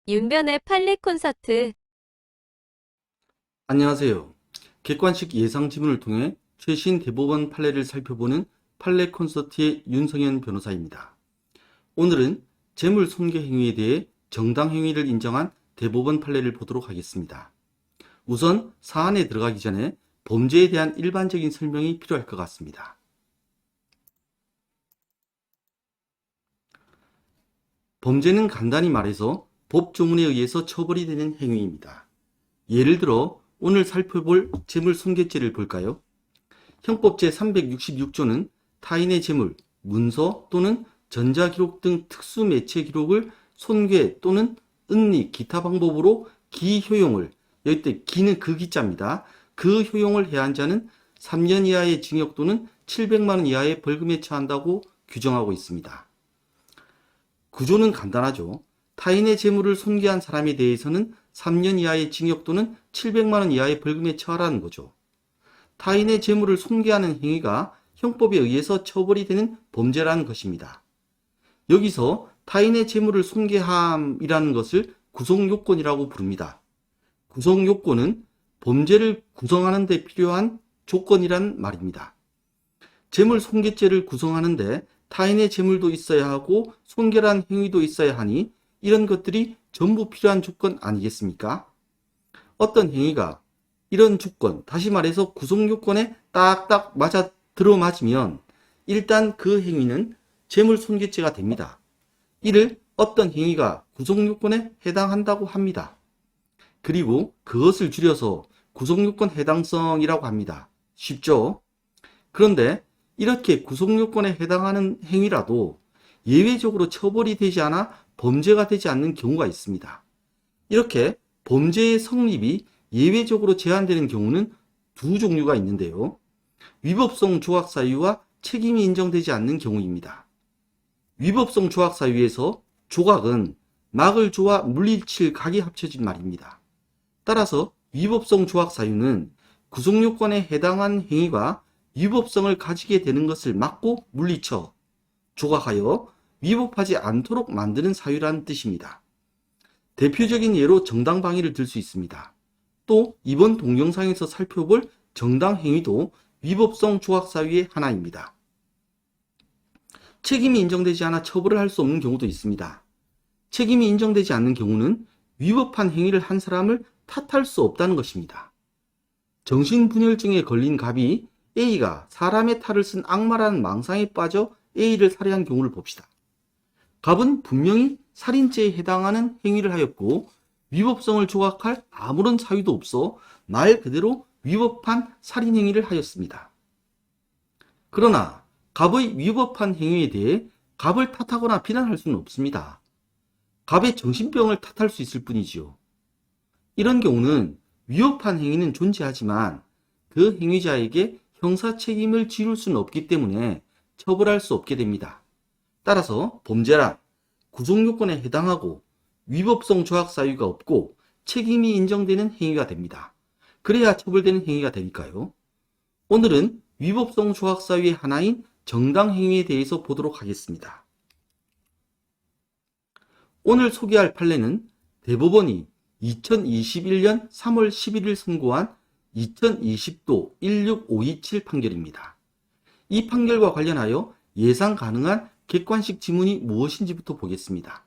윤변의 판례 콘서트. 안녕하세요. 객관식 예상 지문을 통해 최신 대법원 판례를 살펴보는 판례 콘서트의 윤성현 변호사입니다. 오늘은 재물 손괴 행위에 대해 정당 행위를 인정한 대법원 판례를 보도록 하겠습니다. 우선 사안에 들어가기 전에 범죄에 대한 일반적인 설명이 필요할 것 같습니다. 범죄는 간단히 말해서 법조문에 의해서 처벌이 되는 행위입니다. 예를 들어 오늘 살펴볼 재물손괴죄를 볼까요? 형법 제366조는 타인의 재물, 문서 또는 전자기록 등 특수매체 기록을 손괴 또는 은닉, 기타 방법으로 기효용을, 여기 때 기는 그 기자입니다. 그 효용을 해한 자는 3년 이하의 징역 또는 700만 원 이하의 벌금에 처한다고 규정하고 있습니다. 구조는 간단하죠. 타인의 재물을 손괴한 사람에 대해서는 3년 이하의 징역 또는 700만 원 이하의 벌금에 처하라는 거죠. 타인의 재물을 손괴하는 행위가 형법에 의해서 처벌이 되는 범죄라는 것입니다. 여기서 타인의 재물을 손괴함이라는 것을 구성요건이라고 부릅니다. 구성요건은 범죄를 구성하는 데 필요한 조건이란 말입니다. 재물 손괴죄를 구성하는데 타인의 재물도 있어야 하고 손괴란 행위도 있어야 하니 이런 것들이 전부 필요한 조건 아니겠습니까? 어떤 행위가 이런 조건, 다시 말해서 구성요건에 딱딱 맞아 들어맞으면 일단 그 행위는 재물손괴죄가 됩니다. 이를 어떤 행위가 구성요건에 해당한다고 합니다. 그리고 그것을 줄여서 구성요건 해당성이라고 합니다. 쉽죠? 그런데 이렇게 구성요건에 해당하는 행위라도 예외적으로 처벌이 되지 않아 범죄가 되지 않는 경우가 있습니다. 이렇게 범죄의 성립이 예외적으로 제한되는 경우는 두 종류가 있는데요. 위법성 조각 사유와 책임이 인정되지 않는 경우입니다. 위법성 조각 사유에서 조각은 막을 조와 물리칠 각이 합쳐진 말입니다. 따라서 위법성 조각 사유는 구성요건에 해당한 행위가 위법성을 가지게 되는 것을 막고 물리쳐 조각하여 위법하지 않도록 만드는 사유라는 뜻입니다. 대표적인 예로 정당방위를 들 수 있습니다. 또 이번 동영상에서 살펴볼 정당행위도 위법성 조각 사유의 하나입니다. 책임이 인정되지 않아 처벌을 할 수 없는 경우도 있습니다. 책임이 인정되지 않는 경우는 위법한 행위를 한 사람을 탓할 수 없다는 것입니다. 정신분열증에 걸린 갑이 A가 사람의 탈을 쓴 악마라는 망상에 빠져 A를 살해한 경우를 봅시다. 갑은 분명히 살인죄에 해당하는 행위를 하였고 위법성을 조각할 아무런 사유도 없어 말 그대로 위법한 살인 행위를 하였습니다. 그러나 갑의 위법한 행위에 대해 갑을 탓하거나 비난할 수는 없습니다. 갑의 정신병을 탓할 수 있을 뿐이지요. 이런 경우는 위법한 행위는 존재하지만 그 행위자에게 형사 책임을 지울 수는 없기 때문에 처벌할 수 없게 됩니다. 따라서 범죄란 구성요건에 해당하고 위법성 조각 사유가 없고 책임이 인정되는 행위가 됩니다. 그래야 처벌되는 행위가 되니까요. 오늘은 위법성 조각 사유의 하나인 정당행위에 대해서 보도록 하겠습니다. 오늘 소개할 판례는 대법원이 2021년 3월 11일 선고한 2020도 16527 판결입니다. 이 판결과 관련하여 예상 가능한 객관식 지문이 무엇인지부터 보겠습니다.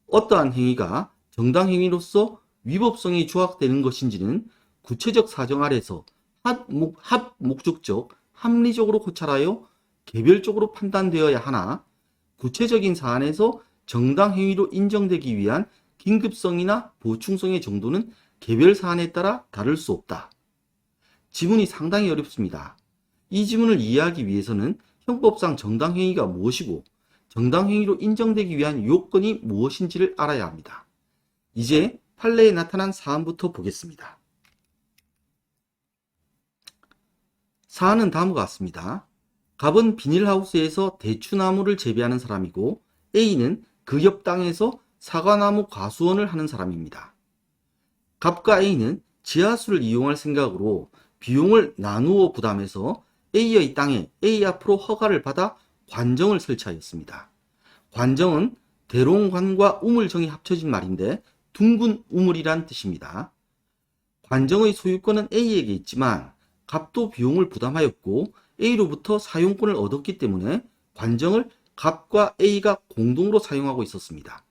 어떠한 행위가 정당행위로서 위법성이 조각되는 것인지는 구체적 사정 아래서 합목적적, 합리적으로 고찰하여 개별적으로 판단되어야 하나 구체적인 사안에서 정당행위로 인정되기 위한 긴급성이나 보충성의 정도는 개별 사안에 따라 다를 수 없다. 지문이 상당히 어렵습니다. 이 지문을 이해하기 위해서는 형법상 정당행위가 무엇이고 정당행위로 인정되기 위한 요건이 무엇인지를 알아야 합니다. 이제 판례에 나타난 사안부터 보겠습니다. 사안은 다음과 같습니다. 갑은 비닐하우스에서 대추나무를 재배하는 사람이고 A는 그 옆 땅에서 사과나무 과수원을 하는 사람입니다. 갑과 A는 지하수를 이용할 생각으로 비용을 나누어 부담해서 A의 땅에 A 앞으로 허가를 받아 관정을 설치하였습니다. 관정은 대롱관과 우물정이 합쳐진 말인데 둥근 우물이란 뜻입니다. 관정의 소유권은 A에게 있지만 갑도 비용을 부담하였고 A로부터 사용권을 얻었기 때문에 관정을 갑과 A가 공동으로 사용하고 있었습니다.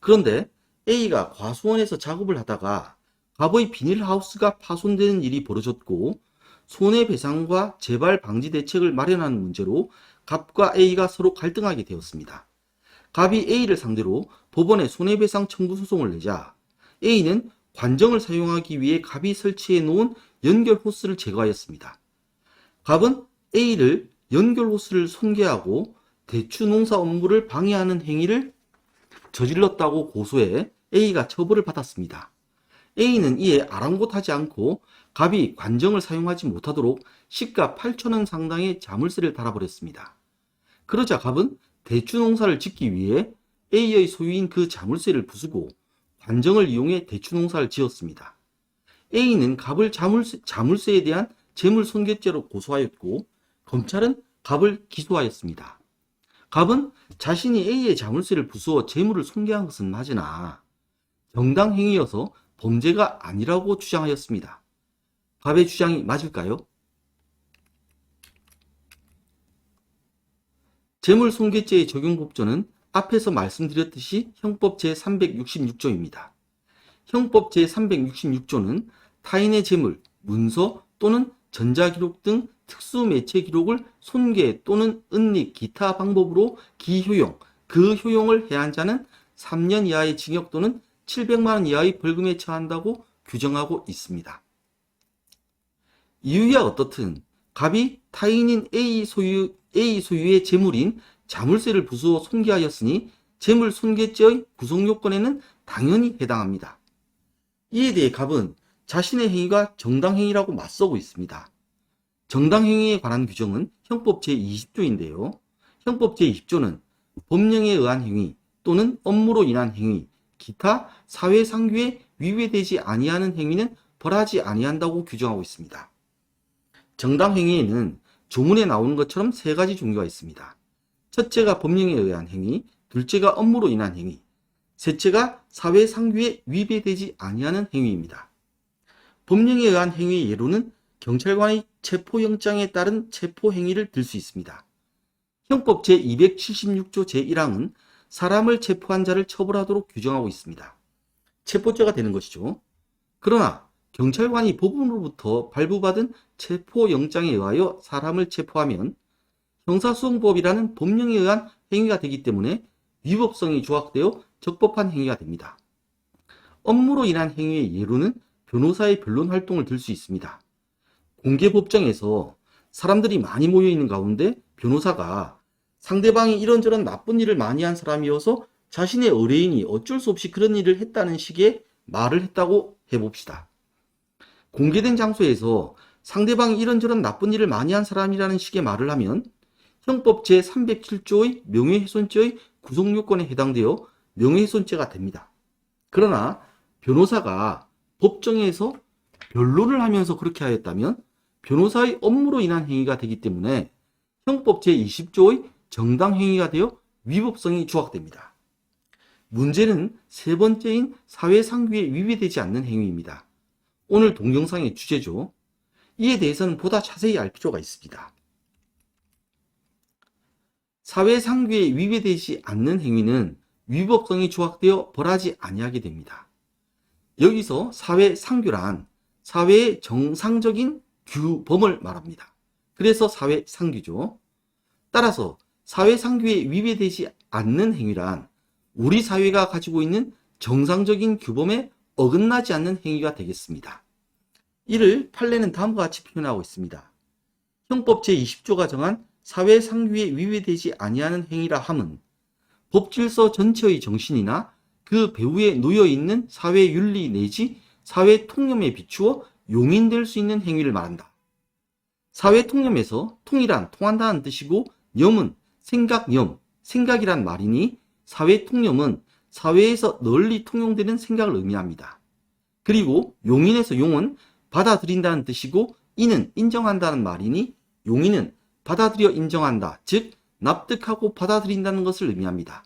그런데 A가 과수원에서 작업을 하다가 갑의 비닐하우스가 파손되는 일이 벌어졌고 손해배상과 재발 방지 대책을 마련하는 문제로 갑과 A가 서로 갈등하게 되었습니다. 갑이 A를 상대로 법원에 손해배상 청구 소송을 내자 A는 관정을 사용하기 위해 갑이 설치해 놓은 연결 호스를 제거하였습니다. 갑은 A를 연결 호스를 손괴하고 대추 농사 업무를 방해하는 행위를 저질렀다고 고소해 A가 처벌을 받았습니다. A는 이에 아랑곳하지 않고 갑이 관정을 사용하지 못하도록 시가 8,000원 상당의 자물쇠를 달아버렸습니다. 그러자 갑은 대추 농사를 짓기 위해 A의 소유인 그 자물쇠를 부수고 관정을 이용해 대추 농사를 지었습니다. A는 갑을 자물쇠에 대한 재물 손괴죄로 고소하였고 검찰은 갑을 기소하였습니다. 갑은 자신이 A의 자물쇠를 부수어 재물을 손괴한 것은 맞으나 정당 행위여서 범죄가 아니라고 주장하였습니다. 갑의 주장이 맞을까요? 재물손괴죄의 적용 법조는 앞에서 말씀드렸듯이 형법 제366조입니다. 형법 제366조는 타인의 재물, 문서 또는 전자기록 등 특수매체 기록을 손괴 또는 은닉 기타 방법으로 기효용, 그 효용을 해한 자는 3년 이하의 징역 또는 700만 원 이하의 벌금에 처한다고 규정하고 있습니다. 이유야 어떻든 갑이 타인인 A 소유의 재물인 자물쇠를 부수어 손괴하였으니 재물 손괴죄의 구성요건에는 당연히 해당합니다. 이에 대해 갑은 자신의 행위가 정당행위라고 맞서고 있습니다. 정당행위에 관한 규정은 형법 제20조인데요. 형법 제20조는 법령에 의한 행위 또는 업무로 인한 행위, 기타 사회상규에 위배되지 아니하는 행위는 벌하지 아니한다고 규정하고 있습니다. 정당행위에는 조문에 나오는 것처럼 세 가지 종류가 있습니다. 첫째가 법령에 의한 행위, 둘째가 업무로 인한 행위, 셋째가 사회상규에 위배되지 아니하는 행위입니다. 법령에 의한 행위의 예로는 경찰관의 체포영장에 따른 체포행위를 들 수 있습니다. 형법 제276조 제1항은 사람을 체포한 자를 처벌하도록 규정하고 있습니다. 체포죄가 되는 것이죠. 그러나 경찰관이 법원으로부터 발부받은 체포영장에 의하여 사람을 체포하면 형사소송법이라는 법령에 의한 행위가 되기 때문에 위법성이 조각되어 적법한 행위가 됩니다. 업무로 인한 행위의 예로는 변호사의 변론 활동을 들 수 있습니다. 공개법정에서 사람들이 많이 모여있는 가운데 변호사가 상대방이 이런저런 나쁜 일을 많이 한 사람이어서 자신의 의뢰인이 어쩔 수 없이 그런 일을 했다는 식의 말을 했다고 해봅시다. 공개된 장소에서 상대방이 이런저런 나쁜 일을 많이 한 사람이라는 식의 말을 하면 형법 제307조의 명예훼손죄의 구성요건에 해당되어 명예훼손죄가 됩니다. 그러나 변호사가 법정에서 변론을 하면서 그렇게 하였다면 변호사의 업무로 인한 행위가 되기 때문에 형법 제20조의 정당행위가 되어 위법성이 조각됩니다. 문제는 세 번째인 사회상규에 위배되지 않는 행위입니다. 오늘 동영상의 주제죠. 이에 대해서는 보다 자세히 알 필요가 있습니다. 사회상규에 위배되지 않는 행위는 위법성이 조각되어 벌하지 아니하게 됩니다. 여기서 사회상규란 사회의 정상적인 규범을 말합니다. 그래서 사회상규죠. 따라서 사회상규에 위배되지 않는 행위란 우리 사회가 가지고 있는 정상적인 규범에 어긋나지 않는 행위가 되겠습니다. 이를 판례는 다음과 같이 표현하고 있습니다. 형법 제20조가 정한 사회상규에 위배되지 아니하는 행위라 함은 법질서 전체의 정신이나 그 배후에 놓여있는 사회윤리 내지 사회통념에 비추어 용인될 수 있는 행위를 말한다. 사회통념에서 통이란 통한다는 뜻이고 염은 생각염, 생각이란 말이니 사회통념은 사회에서 널리 통용되는 생각을 의미합니다. 그리고 용인에서 용은 받아들인다는 뜻이고 이는 인정한다는 말이니 용인은 받아들여 인정한다, 즉 납득하고 받아들인다는 것을 의미합니다.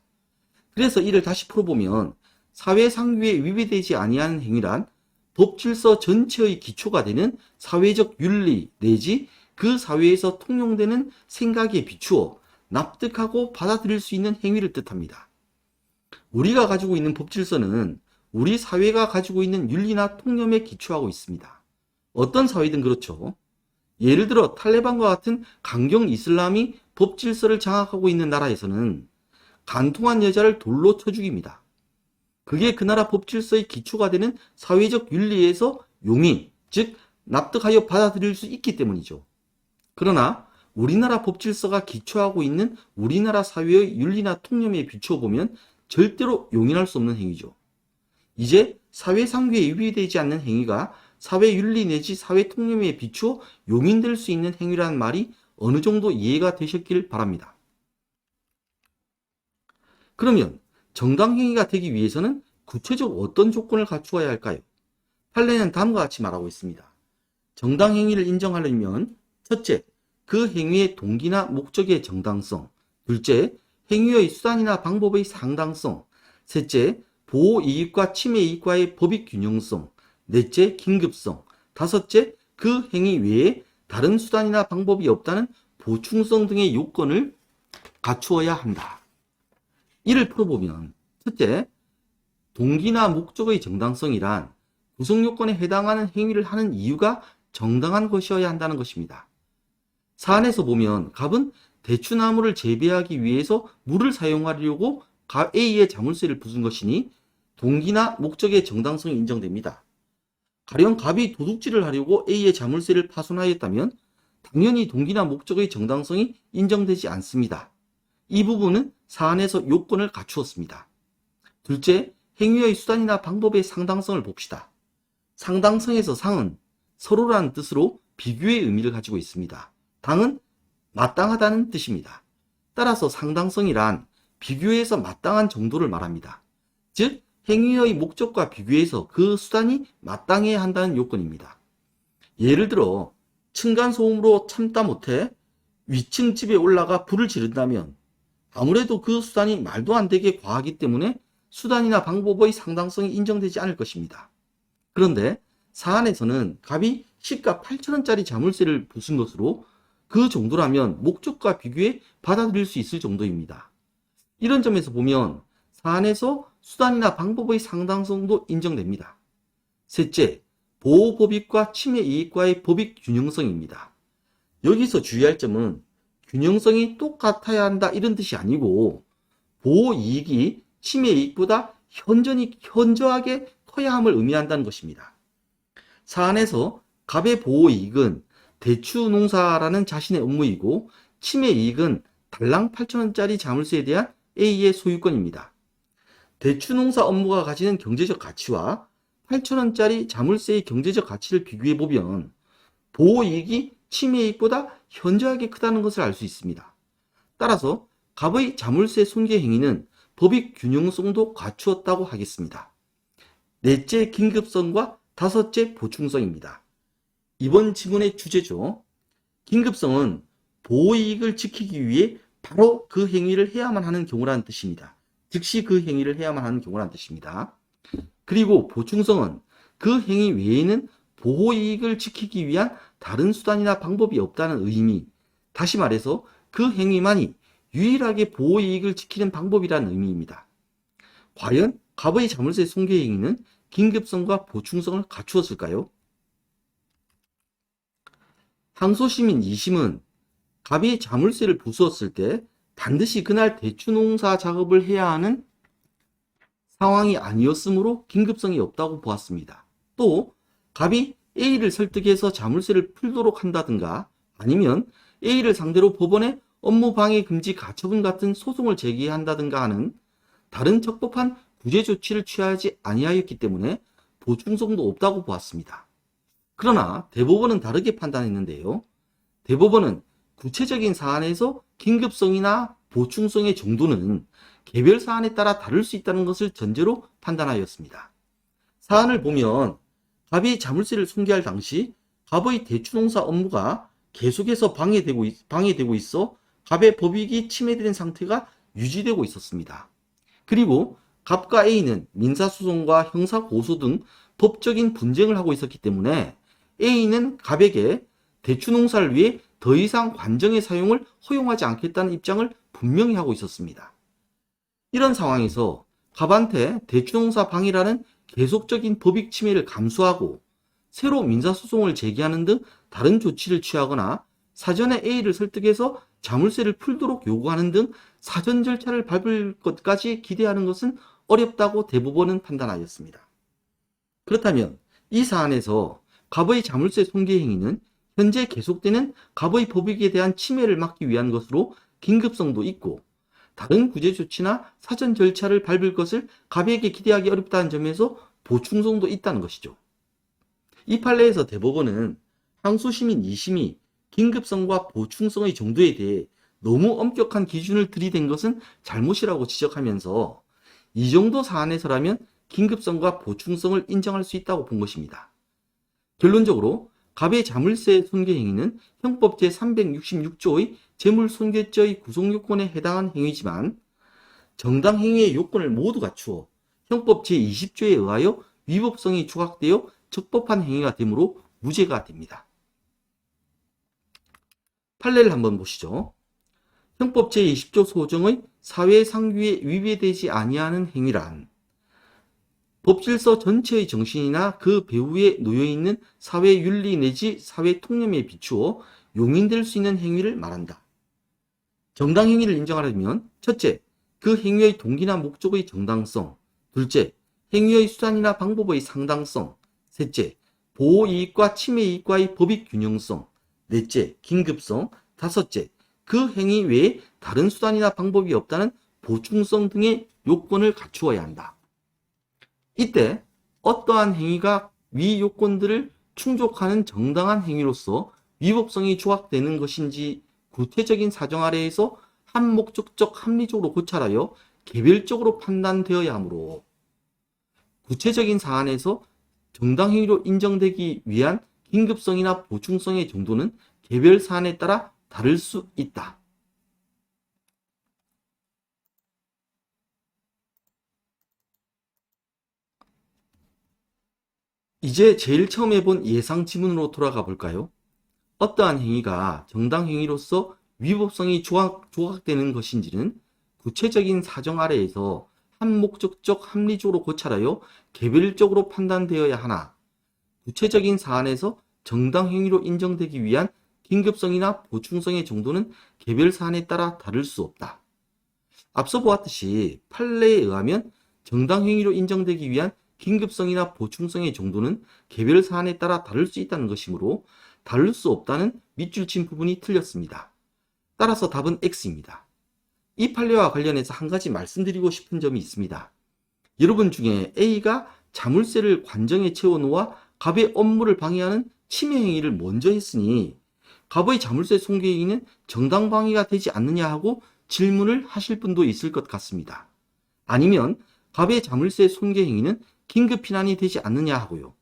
그래서 이를 다시 풀어보면 사회상규에 위배되지 아니하는 행위란 법질서 전체의 기초가 되는 사회적 윤리 내지 그 사회에서 통용되는 생각에 비추어 납득하고 받아들일 수 있는 행위를 뜻합니다. 우리가 가지고 있는 법질서는 우리 사회가 가지고 있는 윤리나 통념에 기초하고 있습니다. 어떤 사회든 그렇죠. 예를 들어 탈레반과 같은 강경 이슬람이 법질서를 장악하고 있는 나라에서는 간통한 여자를 돌로 쳐 죽입니다. 그게 그 나라 법질서의 기초가 되는 사회적 윤리에서 용인, 즉 납득하여 받아들일 수 있기 때문이죠. 그러나 우리나라 법질서가 기초하고 있는 우리나라 사회의 윤리나 통념에 비추어 보면 절대로 용인할 수 없는 행위죠. 이제 사회상규에 위배되지 않는 행위가 사회윤리 내지 사회통념에 비추어 용인될 수 있는 행위라는 말이 어느 정도 이해가 되셨길 바랍니다. 그러면 정당행위가 되기 위해서는 구체적으로 어떤 조건을 갖추어야 할까요? 판례는 다음과 같이 말하고 있습니다. 정당행위를 인정하려면 첫째, 그 행위의 동기나 목적의 정당성, 둘째, 행위의 수단이나 방법의 상당성, 셋째, 보호이익과 침해이익과의 법익 균형성, 넷째, 긴급성, 다섯째, 그 행위 외에 다른 수단이나 방법이 없다는 보충성 등의 요건을 갖추어야 한다. 이를 풀어보면 첫째, 동기나 목적의 정당성이란 구성요건에 해당하는 행위를 하는 이유가 정당한 것이어야 한다는 것입니다. 사안에서 보면 갑은 대추나무를 재배하기 위해서 물을 사용하려고 A의 자물쇠를 부순 것이니 동기나 목적의 정당성이 인정됩니다. 가령 갑이 도둑질을 하려고 A의 자물쇠를 파손하였다면 당연히 동기나 목적의 정당성이 인정되지 않습니다. 이 부분은 사안에서 요건을 갖추었습니다. 둘째, 행위의 수단이나 방법의 상당성을 봅시다. 상당성에서 상은 서로라는 뜻으로 비교의 의미를 가지고 있습니다. 당은 마땅하다는 뜻입니다. 따라서 상당성이란 비교해서 마땅한 정도를 말합니다. 즉, 행위의 목적과 비교해서 그 수단이 마땅해야 한다는 요건입니다. 예를 들어 층간소음으로 참다 못해 위층 집에 올라가 불을 지른다면 아무래도 그 수단이 말도 안 되게 과하기 때문에 수단이나 방법의 상당성이 인정되지 않을 것입니다. 그런데 사안에서는 갑이 시가 8,000원짜리 자물쇠를 부순 것으로 그 정도라면 목적과 비교해 받아들일 수 있을 정도입니다. 이런 점에서 보면 사안에서 수단이나 방법의 상당성도 인정됩니다. 셋째, 보호법익과 침해이익과의 법익 균형성입니다. 여기서 주의할 점은 균형성이 똑같아야 한다 이런 뜻이 아니고 보호이익이 침해이익보다 현저하게 커야 함을 의미한다는 것입니다. 사안에서 갑의 보호이익은 대추농사라는 자신의 업무이고 침해이익은 달랑 8,000원짜리 자물쇠에 대한 A의 소유권입니다. 대추농사 업무가 가지는 경제적 가치와 8,000원짜리 자물쇠의 경제적 가치를 비교해보면 보호이익이 침해이익보다 현저하게 크다는 것을 알 수 있습니다. 따라서 갑의 자물쇠 손괴 행위는 법익 균형성도 갖추었다고 하겠습니다. 넷째, 긴급성과 다섯째, 보충성입니다. 이번 지문의 주제죠. 긴급성은 보호이익을 지키기 위해 바로 그 행위를 해야만 하는 경우라는 뜻입니다. 즉시 그 행위를 해야만 하는 경우라는 뜻입니다. 그리고 보충성은 그 행위 외에는 보호이익을 지키기 위한 다른 수단이나 방법이 없다는 의미, 다시 말해서 그 행위만이 유일하게 보호이익을 지키는 방법이라는 의미입니다. 과연 갑의 자물쇠 손괴 행위는 긴급성과 보충성을 갖추었을까요? 항소심인 2심은 갑이 자물쇠를 부수었을 때 반드시 그날 대추농사 작업을 해야 하는 상황이 아니었으므로 긴급성이 없다고 보았습니다. 또 갑이 A를 설득해서 자물쇠를 풀도록 한다든가 아니면 A를 상대로 법원에 업무방해 금지 가처분 같은 소송을 제기한다든가 하는 다른 적법한 구제 조치를 취하지 아니하였기 때문에 보충성도 없다고 보았습니다. 그러나 대법원은 다르게 판단했는데요. 대법원은 구체적인 사안에서 긴급성이나 보충성의 정도는 개별 사안에 따라 다를 수 있다는 것을 전제로 판단하였습니다. 사안을 보면 갑이 자물쇠를 손괴할 당시 갑의 대추농사 업무가 계속해서 방해되고 있어 갑의 법익이 침해되는 상태가 유지되고 있었습니다. 그리고 갑과 A는 민사소송과 형사고소 등 법적인 분쟁을 하고 있었기 때문에 A는 갑에게 대추농사를 위해 더 이상 관정의 사용을 허용하지 않겠다는 입장을 분명히 하고 있었습니다. 이런 상황에서 갑한테 대추농사 방해라는 계속적인 법익 침해를 감수하고 새로 민사소송을 제기하는 등 다른 조치를 취하거나 사전에 A를 설득해서 자물쇠를 풀도록 요구하는 등 사전 절차를 밟을 것까지 기대하는 것은 어렵다고 대법원은 판단하였습니다. 그렇다면 이 사안에서 갑의 자물쇠 손괴 행위는 현재 계속되는 갑의 법익에 대한 침해를 막기 위한 것으로 긴급성도 있고 다른 구제 조치나 사전 절차를 밟을 것을 갑에게 기대하기 어렵다는 점에서 보충성도 있다는 것이죠. 이 판례에서 대법원은 항소심인 2심이 긴급성과 보충성의 정도에 대해 너무 엄격한 기준을 들이댄 것은 잘못이라고 지적하면서 이 정도 사안에서라면 긴급성과 보충성을 인정할 수 있다고 본 것입니다. 결론적으로 갑의 자물쇠 손괴 행위는 형법 제366조의 재물손괴죄의 구속요건에 해당한 행위지만 정당 행위의 요건을 모두 갖추어 형법 제20조에 의하여 위법성이 조각되어 적법한 행위가 되므로 무죄가 됩니다. 판례를 한번 보시죠. 형법 제20조 소정의 사회상규에 위배되지 아니하는 행위란 법질서 전체의 정신이나 그 배후에 놓여있는 사회윤리 내지 사회통념에 비추어 용인될 수 있는 행위를 말한다. 정당 행위를 인정하려면 첫째, 그 행위의 동기나 목적의 정당성, 둘째, 행위의 수단이나 방법의 상당성, 셋째, 보호이익과 침해이익과의 법익 균형성, 넷째, 긴급성, 다섯째, 그 행위 외에 다른 수단이나 방법이 없다는 보충성 등의 요건을 갖추어야 한다. 이때 어떠한 행위가 위 요건들을 충족하는 정당한 행위로서 위법성이 조각되는 것인지 구체적인 사정 아래에서 한 목적적 합리적으로 고찰하여 개별적으로 판단되어야 하므로 구체적인 사안에서 정당 행위로 인정되기 위한 긴급성이나 보충성의 정도는 개별 사안에 따라 다를 수 있다. 이제 제일 처음 해본 예상 지문으로 돌아가 볼까요? 어떠한 행위가 정당 행위로서 위법성이 조각되는 것인지는 구체적인 사정 아래에서 한 목적적 합리적으로 고찰하여 개별적으로 판단되어야 하나 구체적인 사안에서 정당 행위로 인정되기 위한 긴급성이나 보충성의 정도는 개별 사안에 따라 다를 수 없다. 앞서 보았듯이 판례에 의하면 정당 행위로 인정되기 위한 긴급성이나 보충성의 정도는 개별 사안에 따라 다를 수 있다는 것이므로 다를 수 없다는 밑줄 친 부분이 틀렸습니다. 따라서 답은 X입니다. 이 판례와 관련해서 한 가지 말씀드리고 싶은 점이 있습니다. 여러분 중에 A가 자물쇠를 관정에 채워놓아 갑의 업무를 방해하는 침해 행위를 먼저 했으니 갑의 자물쇠 손괴 행위는 정당 방해가 되지 않느냐 하고 질문을 하실 분도 있을 것 같습니다. 아니면 갑의 자물쇠 손괴 행위는 긴급 피난이 되지 않느냐 하고요.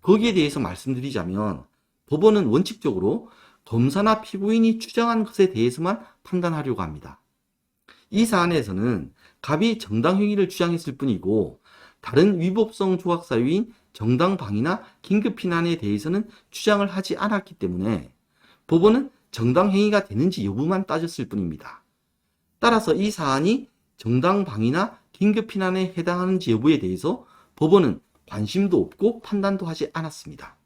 거기에 대해서 말씀드리자면 법원은 원칙적으로 검사나 피고인이 주장한 것에 대해서만 판단하려고 합니다. 이 사안에서는 갑이 정당 행위를 주장했을 뿐이고 다른 위법성 조각 사유인 정당 방위나 긴급 피난에 대해서는 주장을 하지 않았기 때문에 법원은 정당 행위가 되는지 여부만 따졌을 뿐입니다. 따라서 이 사안이 정당 방위나 긴급 피난에 해당하는지 여부에 대해서 법원은 관심도 없고 판단도 하지 않았습니다.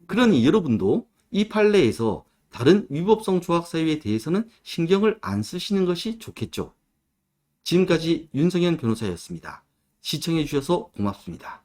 그러니 여러분도 이 판례에서 다른 위법성 조각 사유에 대해서는 신경을 안 쓰시는 것이 좋겠죠. 지금까지 윤성현 변호사였습니다. 시청해 주셔서 고맙습니다.